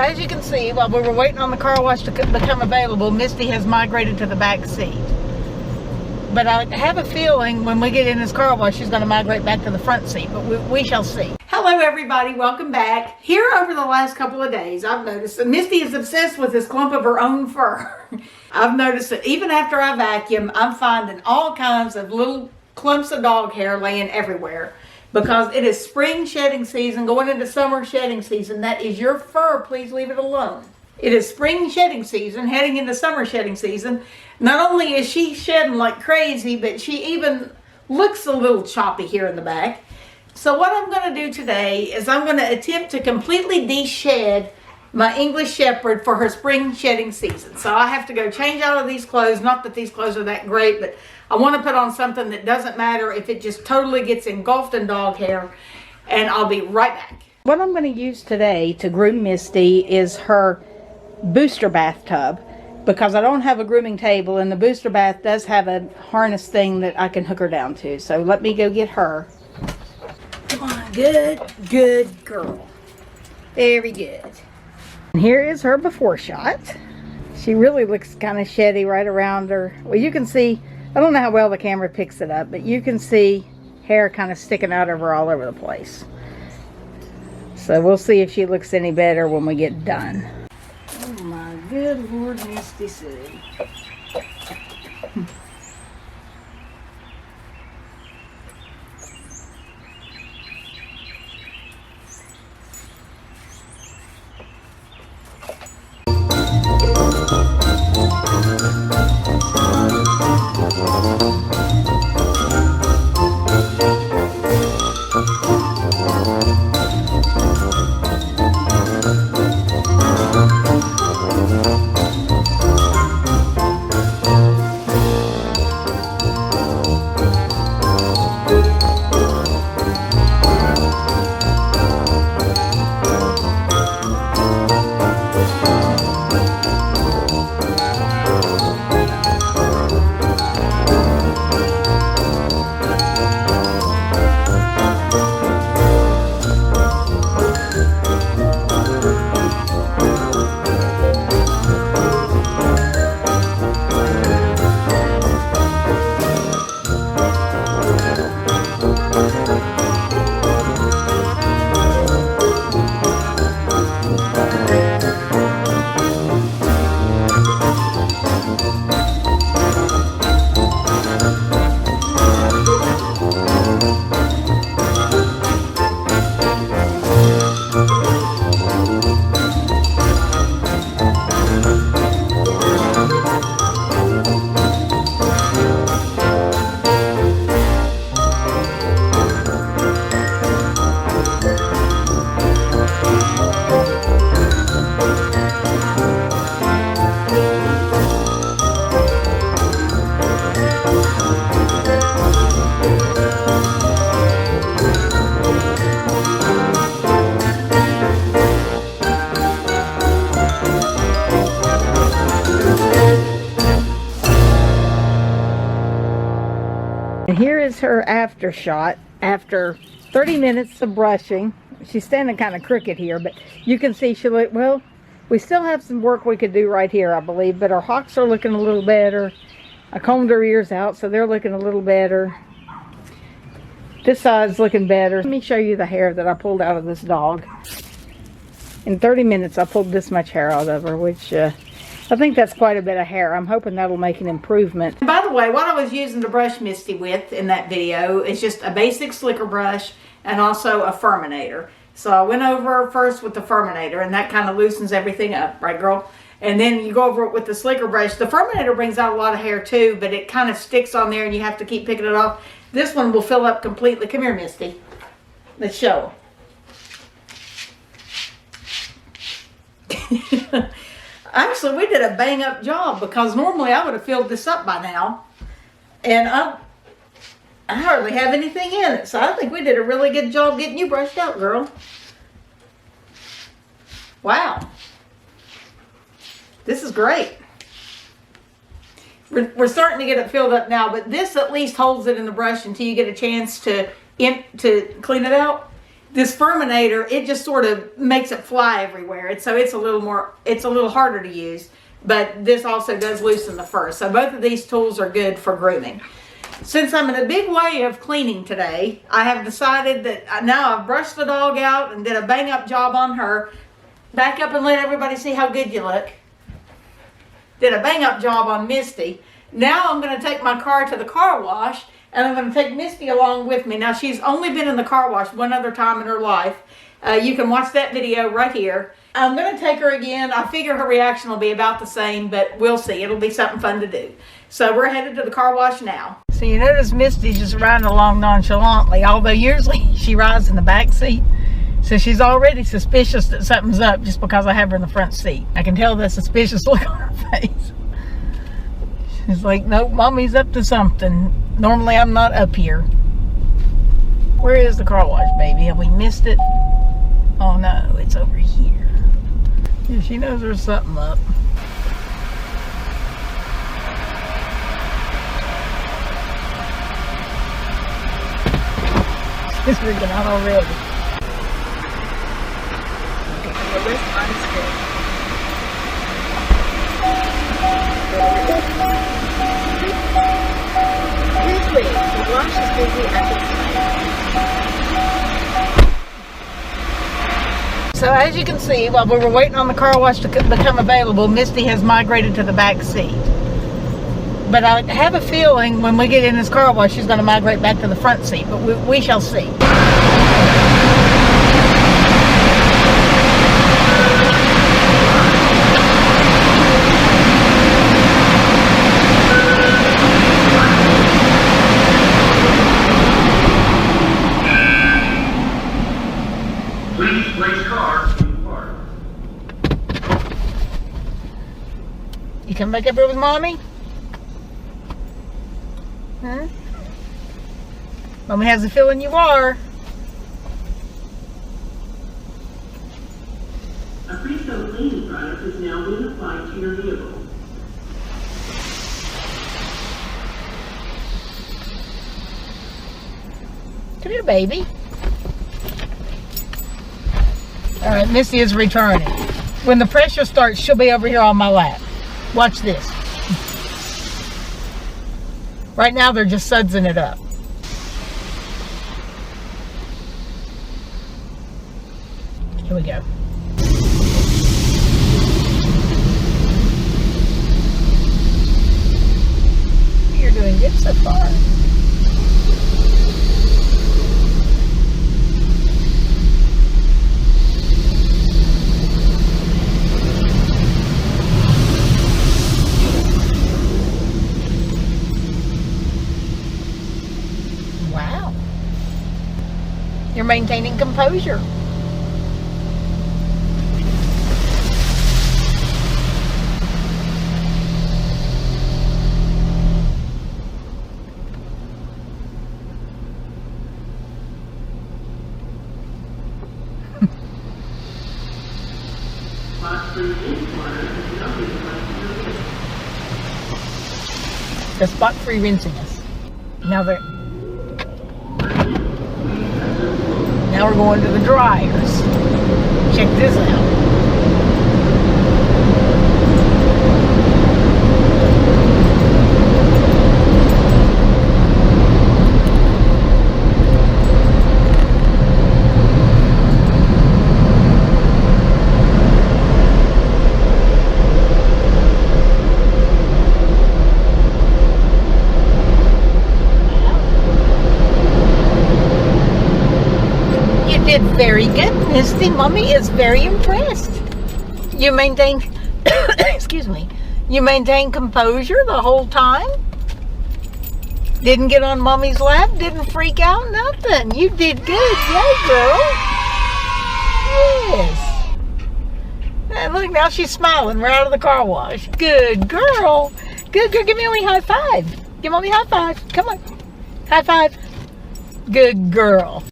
as you can see, while we were waiting on the car wash to become available, Misty has migrated to the back seat. But I have a feeling when we get in this car wash, she's going to migrate back to the front seat, but we shall see. Hello everybody, welcome back. Here over the last couple of days, I've noticed that Misty is obsessed with this clump of her own fur. I've noticed that even after I vacuum, I'm finding all kinds of little clumps of dog hair laying everywhere. Because it is spring shedding season, going into summer shedding season. That is your fur, please leave it alone. It is spring shedding season, heading into summer shedding season. Not only is she shedding like crazy, but she even looks a little choppy here in the back. So what I'm going to do today is I'm going to attempt to completely de-shed my English Shepherd for her spring shedding season. So I have to go change out of these clothes. Not that these clothes are that great, but I want to put on something that doesn't matter if it just totally gets engulfed in dog hair. And I'll be right back. What I'm going to use today to groom Misty is her booster bathtub, because I don't have a grooming table, and the booster bath does have a harness thing that I can hook her down to. So let me go get her. Come on, good girl. Very good. And here is her before shot. She really looks kind of sheddy right around her. Well, you can see, I don't know how well the camera picks it up, but you can see hair kind of sticking out of her all over the place. So we'll see if she looks any better when we get done. Oh my good Lord, Misty City. And here is her after shot after 30 minutes of brushing. She's standing kind of crooked here, but you can see she look, well, we still have some work we could do right here, I believe, but her hocks are looking a little better. I combed her ears out, so they're looking a little better. This side's looking better. Let me show you the hair that I pulled out of this dog. In 30 minutes, I pulled this much hair out of her, which I think that's quite a bit of hair. I'm hoping that'll make an improvement. And by the way, what I was using to brush Misty with in that video is just a basic slicker brush and also a Furminator. So I went over first with the Furminator, and that kind of loosens everything up, right girl? And then you go over it with the slicker brush. The Furminator brings out a lot of hair too, but it kind of sticks on there and you have to keep picking it off. This one will fill up completely. Come here, Misty. Let's show. Actually, we did a bang up job, because normally I would have filled this up by now. And I hardly have anything in it. So I think we did a really good job getting you brushed out, girl. Wow. This is great. We're starting to get it filled up now, but this at least holds it in the brush until you get a chance to clean it out. this Furminator, it just sort of makes it fly everywhere. It's a little harder to use, but this also does loosen the fur. So both of these tools are good for grooming. Since I'm in a big way of cleaning today, I have decided that now I've brushed the dog out and did a bang up job on her. Back up and let everybody see how good you look. Did a bang up job on Misty. Now I'm going to take my car to the car wash, and I'm going to take Misty along with me. Now she's only been in the car wash one other time in her life. You can watch that video right here. I'm going to take her again. I figure her reaction will be about the same, but we'll see. It'll be something fun to do. So we're headed to the car wash now. So you notice Misty just riding along nonchalantly, although usually she rides in the back seat. So she's already suspicious that something's up just because I have her in the front seat. I can tell the suspicious look on her face. She's like, nope, mommy's up to something. Normally I'm not up here. Where is the car wash, baby? Have we missed it? Oh no, it's over here. Yeah, she knows there's something up. She's freaking out already. The list on screen. Please wait. The wash is busy at this time. So as you can see, while we were waiting on the car wash to become available, Misty has migrated to the back seat. But I have a feeling when we get in this car wash, she's going to migrate back to the front seat. But we shall see. Please place car in park. You come back up here with mommy? Huh? Mommy has a feeling you are. A pre-soaked cleaning product is now being applied to your vehicle. Come here, baby. Alright, Misty is returning. When the pressure starts, she'll be over here on my lap. Watch this. Right now, they're just sudsing it up. Here we go. You're doing good so far. Wow. You're maintaining composure. The spot-free rinsing us. Now we're going to the dryers. Check this out. Did very good, Misty. Mommy is very impressed. You maintained, excuse me, you maintained composure the whole time. Didn't get on Mommy's lap, didn't freak out, nothing. You did good, yeah, girl. Yes. And look, now she's smiling. We're out of the car wash. Good girl. Good girl. Give me a high five. Give Mommy a high five. Come on. High five. Good girl.